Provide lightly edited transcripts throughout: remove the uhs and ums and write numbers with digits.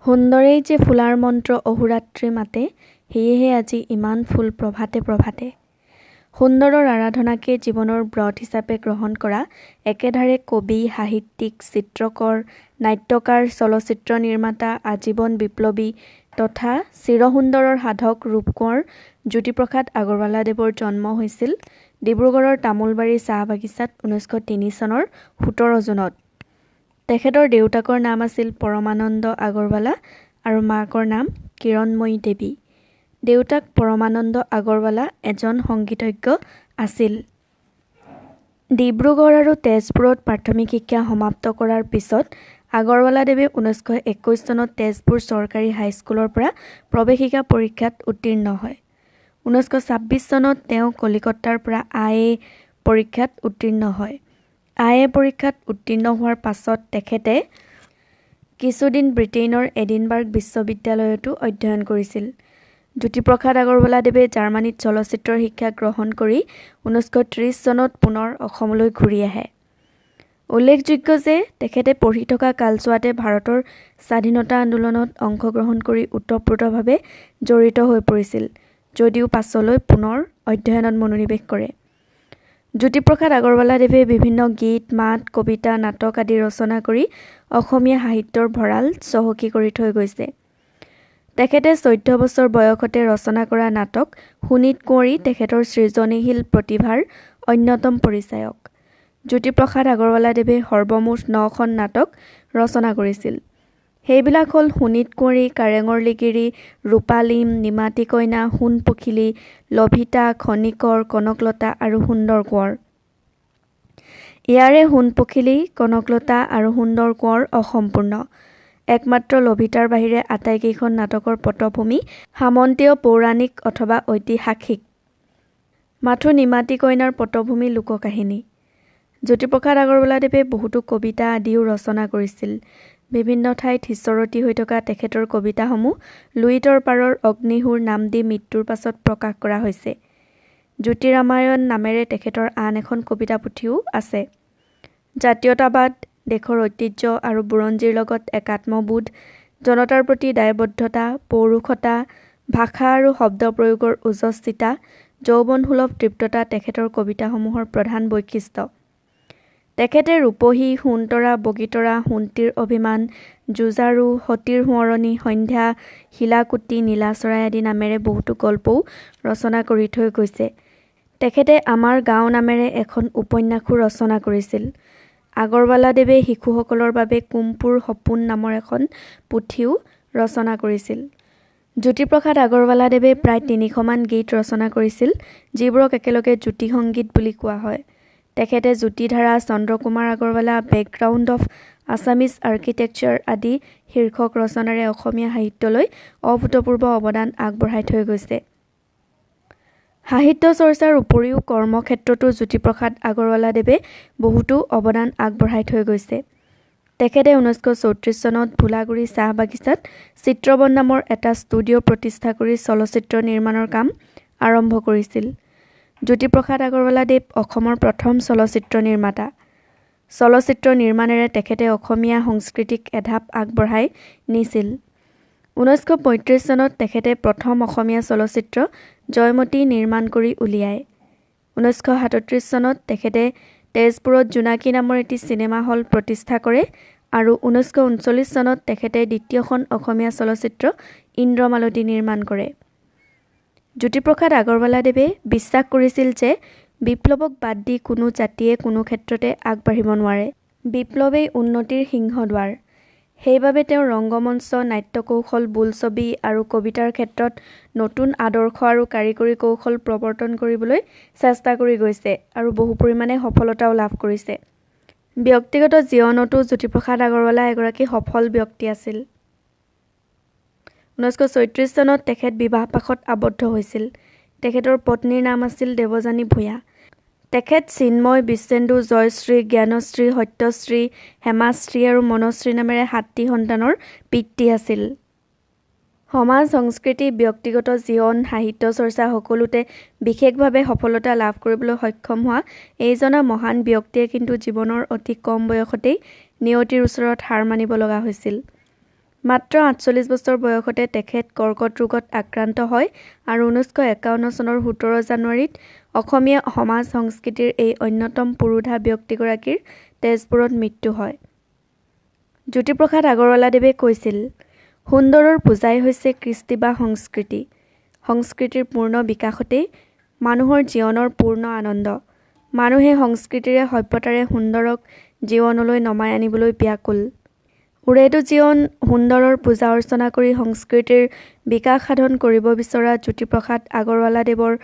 সুন্দৰেই যে ফুলাৰ মন্ত্ৰ অহোৰাত্ৰি মাতে, সেয়েহে আজি ইমান ফুল প্ৰভাতে প্ৰভাতে। সুন্দৰৰ আৰাধনাকে জীৱনৰ ব্ৰত হিচাপে গ্ৰহণ কৰা একেধাৰে কবি, সাহিত্যিক, চিত্ৰকৰ, নাট্যকাৰ, চলচ্চিত্ৰ নিৰ্মাতা, আজীৱন বিপ্লৱী তথা চিৰসুন্দৰৰ সাধক ৰূপকোঁৱৰ জ্যোতিপ্ৰসাদ আগৰৱালাদেৱৰ জন্ম হৈছিল ডিব্ৰুগড়ৰ তামোলবাৰী চাহ বাগিচাত 1903 চনৰ 17 জুনত। তেখেতৰ দেউতাকৰ নাম আছিল পৰমানন্দ আগৰৱালা আৰু মাকৰ নাম কিৰণময়ী দেৱী। দেউতাক পৰমানন্দ আগৰৱালা এজন সংগীতজ্ঞ আছিল। ডিব্ৰুগড় আৰু তেজপুৰত প্ৰাথমিক শিক্ষা সমাপ্ত কৰাৰ পিছত আগৰৱালাদেৱে 1921 চনত তেজপুৰ চৰকাৰী হাইস্কুলৰ পৰা প্ৰৱেশিকা পৰীক্ষাত উত্তীৰ্ণ হয়। 1926 চনত তেওঁ কলিকতাৰ পৰা আই.এ. পৰীক্ষাত উত্তীৰ্ণ হয়। আই.এ. পৰীক্ষাত উত্তীৰ্ণ হোৱাৰ পাছত তেখেতে কিছুদিন ব্ৰিটেইনৰ এডিনবাৰ্গ বিশ্ববিদ্যালয়তো অধ্যয়ন কৰিছিল। জ্যোতিপ্ৰসাদ আগৰৱালাদেৱে জাৰ্মানীত চলচ্চিত্ৰৰ শিক্ষা গ্ৰহণ কৰি 1930 চনত পুনৰ অসমলৈ ঘূৰি আহে। উল্লেখযোগ্য যে তেখেতে পঢ়ি থকা কালছোৱাতে ভাৰতৰ স্বাধীনতা আন্দোলনত অংশগ্ৰহণ কৰি ওতঃপ্ৰোতভাৱে জড়িত হৈ পৰিছিল, যদিও পাছলৈ পুনৰ অধ্যয়নত মনোনিৱেশ কৰে। জ্যোতিপ্ৰসাদ আগৰৱালাদেৱে বিভিন্ন গীত, মাত, কবিতা, নাটক আদি ৰচনা কৰি অসমীয়া সাহিত্যৰ ভঁৰাল চহকী কৰি থৈ গৈছে। তেখেতে 14 বছৰ বয়সতে ৰচনা কৰা নাটক সোণীত কুঁৱৰী তেখেতৰ সৃজনীশীল প্ৰতিভাৰ অন্যতম পৰিচায়ক। জ্যোতিপ্ৰসাদ আগৰৱালাদেৱে সৰ্বমুঠ 9খন নাটক ৰচনা কৰিছিল। সেইবিলাক হ'ল সোণীত কুঁৱৰী, কাৰেঙৰ লিগিৰী, ৰূপালীম, নিমাতী কইনা, সোণ পখিলী, লভিতা, খনিকৰ, কনকলতা আৰু সুন্দৰ কোঁৱৰ। ইয়াৰে সোণ পখিলী, কনকলতা আৰু সুন্দৰ কোঁৱৰ অসম্পূৰ্ণ। একমাত্ৰ লভিতাৰ বাহিৰে আটাইকেইখন নাটকৰ পটভূমি সামন্তীয়, পৌৰাণিক অথবা ঐতিহাসিক। মাথো নিমাতী কইনাৰ পটভূমি লোককাহিনী। জ্যোতিপ্ৰসাদ আগৰৱালাদেৱে বহুতো কবিতা আদিও ৰচনা কৰিছিল। বিভিন্ন ঠাইত সিঁচৰতি হৈ থকা তেখেতৰ কবিতাসমূহ লুইতৰ পাৰৰ অগ্নিসুৰ নাম দি মৃত্যুৰ পাছত প্ৰকাশ কৰা হৈছে। জ্যোতিৰামায়ণ নামেৰে তেখেতৰ আন এখন কবিতা পুথিও আছে। জাতীয়তাবাদ, দেশৰ ঐতিহ্য আৰু বুৰঞ্জীৰ লগত একাত্মবোধ, জনতাৰ প্ৰতি দায়বদ্ধতা, পৌৰুষতা, ভাষা আৰু শব্দ প্ৰয়োগৰ ওজস্বিতা, যৌৱনসুলভ তৃপ্ততা তেখেতৰ কবিতাসমূহৰ প্ৰধান বৈশিষ্ট্য। তেখেতে ৰূপহী, সোণতৰা, বগীতৰা, সোণটিৰ অভিমান, যুঁজাৰু, সতীৰ সোঁৱৰণী, সন্ধ্যা, শিলাকুটি, নীলাচৰাই আদি নামেৰে বহুতো গল্পও ৰচনা কৰি থৈ গৈছে। তেখেতে আমাৰ গাঁও নামেৰে এখন উপন্যাসো ৰচনা কৰিছিল। আগৰৱালাদেৱে শিশুসকলৰ বাবে কুমপুৰ সপোন নামৰ এখন পুথিও ৰচনা কৰিছিল। জ্যোতিপ্ৰসাদ আগৰৱালাদেৱে প্ৰায় 300মান গীত ৰচনা কৰিছিল, যিবোৰক একেলগে জ্যোতি সংগীত বুলি কোৱা হয়। তেখেতে Jyotidhara, Chandrakumar Agarwala, background of Assamese architecture আদি শীৰ্ষক ৰচনাৰে অসমীয়া সাহিত্যলৈ অভূতপূৰ্ব অৱদান আগবঢ়াই থৈ গৈছে। সাহিত্য চৰ্চাৰ উপৰিও কৰ্মক্ষেত্ৰতো জ্যোতিপ্ৰসাদ আগৰৱালাদেৱে বহুতো অৱদান আগবঢ়াই থৈ গৈছে। তেখেতে 1934 চনত ভোলাগুৰি চাহ বাগিচাত চিত্ৰবন নামৰ এটা ষ্টুডিঅ' প্ৰতিষ্ঠা কৰি চলচ্চিত্ৰ নিৰ্মাণৰ কাম আৰম্ভ কৰিছিল। জ্যোতিপ্ৰসাদ আগৰৱালাদেৱ অসমৰ প্ৰথম চলচ্চিত্ৰ নিৰ্মাতা। চলচ্চিত্ৰ নিৰ্মাণেৰে তেখেতে অসমীয়া সংস্কৃতিক এঢাপ আগবঢ়াই নিছিল। 1935 চনত তেখেতে প্ৰথম অসমীয়া চলচ্চিত্ৰ জয়মতী নিৰ্মাণ কৰি উলিয়ায়। 1937 চনত তেখেতে তেজপুৰত জোনাকী নামৰ এটি চিনেমা হল প্ৰতিষ্ঠা কৰে আৰু 1939 চনত তেখেতে দ্বিতীয়খন অসমীয়া চলচ্চিত্ৰ ইন্দ্ৰমালতী নিৰ্মাণ কৰে। জ্যোতিপ্ৰসাদ আগৰৱালাদেৱে বিশ্বাস কৰিছিল যে বিপ্লৱক বাদ দি কোনো জাতিয়ে কোনো ক্ষেত্ৰতে আগবাঢ়িব নোৱাৰে। বিপ্লৱেই উন্নতিৰ সিংহদ্বাৰ। সেইবাবে তেওঁ ৰংগমঞ্চ, নাট্যকৌশল, বোলছবি আৰু কবিতাৰ ক্ষেত্ৰত নতুন আদৰ্শ আৰু কাৰিকৰী কৌশল প্ৰৱৰ্তন কৰিবলৈ চেষ্টা কৰি গৈছে আৰু বহু পৰিমাণে সফলতাও লাভ কৰিছে। ব্যক্তিগত জীৱনতো জ্যোতিপ্ৰসাদ আগৰৱালা এগৰাকী সফল ব্যক্তি আছিল। 1934 চনত তেখেত বিবাহপাশত আবদ্ধ হৈছিল। তেখেতৰ পত্নীৰ নাম আছিল দেৱযানী ভূঞা। তেখেত চিন্ময়, বিষ্ণেন্দু, জয়শ্ৰী, জ্ঞানশ্ৰী, সত্যশ্ৰী, হেমাশ্ৰী আৰু মনশ্ৰী নামেৰে 7টি সন্তানৰ পিতৃ আছিল। সমাজ সংস্কৃতি, ব্যক্তিগত জীৱন, সাহিত্য চৰ্চা সকলোতে বিশেষভাৱে সফলতা লাভ কৰিবলৈ সক্ষম হোৱা এইজনা মহান ব্যক্তিয়ে কিন্তু জীৱনৰ অতি কম বয়সতেই নিয়তিৰ ওচৰত হাৰ মানিব লগা হৈছিল। মাত্ৰ ৪৮ বছৰ বয়সতে তেখেত কৰ্কট ৰোগত আক্ৰান্ত হয় আৰু ১৯৫১ চনৰ ১৭ জানুৱাৰীত অসমীয়া সমাজ সংস্কৃতিৰ এই অন্যতম পুৰোধা ব্যক্তিগৰাকীৰ তেজপুৰত মৃত্যু হয়। জ্যোতিপ্ৰসাদ আগৰৱালাদেৱে কৈছিল, সুন্দৰৰ পূজাই হৈছে কৃষ্টি বা সংস্কৃতি। সংস্কৃতিৰ পূৰ্ণ বিকাশতেই মানুহৰ জীৱনৰ পূৰ্ণ আনন্দ। মানুহে সংস্কৃতিৰে সভ্যতাৰে সুন্দৰক জীৱনলৈ নমাই আনিবলৈ ব্যাকুল। উৰেটো জীৱন সুন্দৰৰ পূজা অৰ্চনা কৰি সংস্কৃতিৰ বিকাশ সাধন কৰিব বিচৰা জ্যোতিপ্ৰসাদ আগৰৱালাদেৱৰ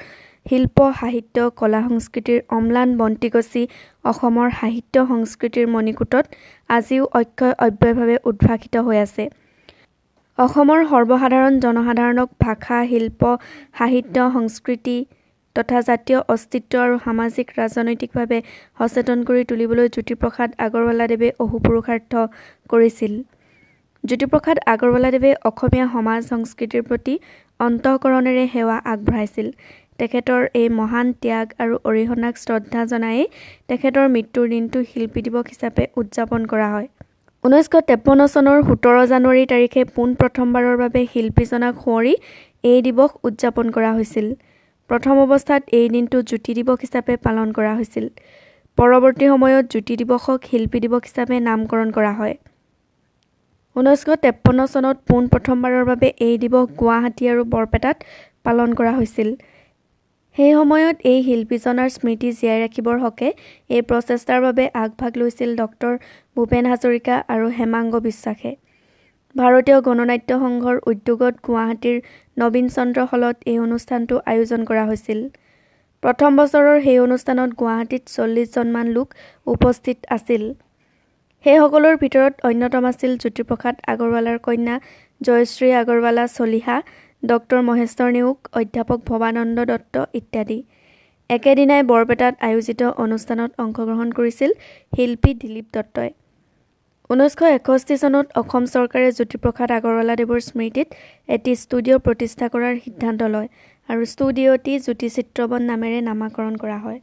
শিল্প সাহিত্য কলা সংস্কৃতিৰ অম্লান বন্তি গছি অসমৰ সাহিত্য সংস্কৃতিৰ মণিকূটত আজিও অক্ষয় অব্যয়ভাৱে উদ্ভাসিত হৈ আছে। অসমৰ সৰ্বসাধাৰণ জনসাধাৰণক ভাষা শিল্প সাহিত্য সংস্কৃতি তথা জাতীয় অস্তিত্ব আৰু সামাজিক ৰাজনৈতিকভাৱে সচেতন কৰি তুলিবলৈ জ্যোতিপ্ৰসাদ আগৰৱালাদেৱে অহোপুৰুষাৰ্থ কৰিছিল। জ্যোতিপ্ৰসাদ আগৰৱালাদেৱে অসমীয়া সমাজ সংস্কৃতিৰ প্ৰতি অন্তঃকৰণেৰে সেৱা আগবঢ়াইছিল। তেখেতৰ এই মহান ত্যাগ আৰু অৰিহণাক শ্ৰদ্ধা জনায়েই তেখেতৰ মৃত্যুৰ দিনটো শিল্পী দিৱস হিচাপে উদযাপন কৰা হয়। ১৯৫৩ চনৰ ১৭ জানুৱাৰী তাৰিখে পোন প্ৰথমবাৰৰ বাবে শিল্পীজনাক সুঁৱৰি এই দিৱস উদযাপন কৰা হৈছিল। প্ৰথম অৱস্থাত এই দিনটো জ্যোতি দিৱস হিচাপে পালন কৰা হৈছিল। পৰৱৰ্তী সময়ত জ্যোতি দিৱসক শিল্পী দিৱস হিচাপে নামকৰণ কৰা হয়। ১৯৫৩ চনত পোন প্ৰথমবাৰৰ বাবে এই দিৱস গুৱাহাটী আৰু বৰপেটাত পালন কৰা হৈছিল। সেই সময়ত এই শিল্পীজনাৰ স্মৃতি জীয়াই ৰাখিবৰ হকে এই প্ৰচেষ্টাৰ বাবে আগভাগ লৈছিল ড ভূপেন হাজৰিকা আৰু হেমাংগ বিশ্বাসে। ভাৰতীয় গণনাট্য সংঘৰ উদ্যোগত গুৱাহাটীৰ নবীন চন্দ্ৰ হলত এই অনুষ্ঠানটো আয়োজন কৰা হৈছিল। প্ৰথম বছৰৰ সেই অনুষ্ঠানত গুৱাহাটীত ৪০জনমান লোক উপস্থিত আছিল। সেইসকলৰ ভিতৰত অন্যতম আছিল জ্যোতিপ্ৰসাদ আগৰৱালাৰ কন্যা জয়শ্ৰী আগৰৱালা চলিহা, ড মহেশ্বৰ নেওগ, অধ্যাপক ভৱানন্দ দত্ত ইত্যাদি। একেদিনাই বৰপেটাত আয়োজিত অনুষ্ঠানত অংশগ্ৰহণ কৰিছিল শিল্পী দিলীপ দত্তই। ১৯৬১ চনত অসম চৰকাৰে জ্যোতিপ্ৰসাদ আগৰৱালাদেৱৰ স্মৃতিত এটি ষ্টুডিঅ' প্ৰতিষ্ঠা কৰাৰ সিদ্ধান্ত লয় আৰু ষ্টুডিঅ'টি জ্যোতিচিত্ৰবন নামেৰে নামাকৰণ কৰা হয়।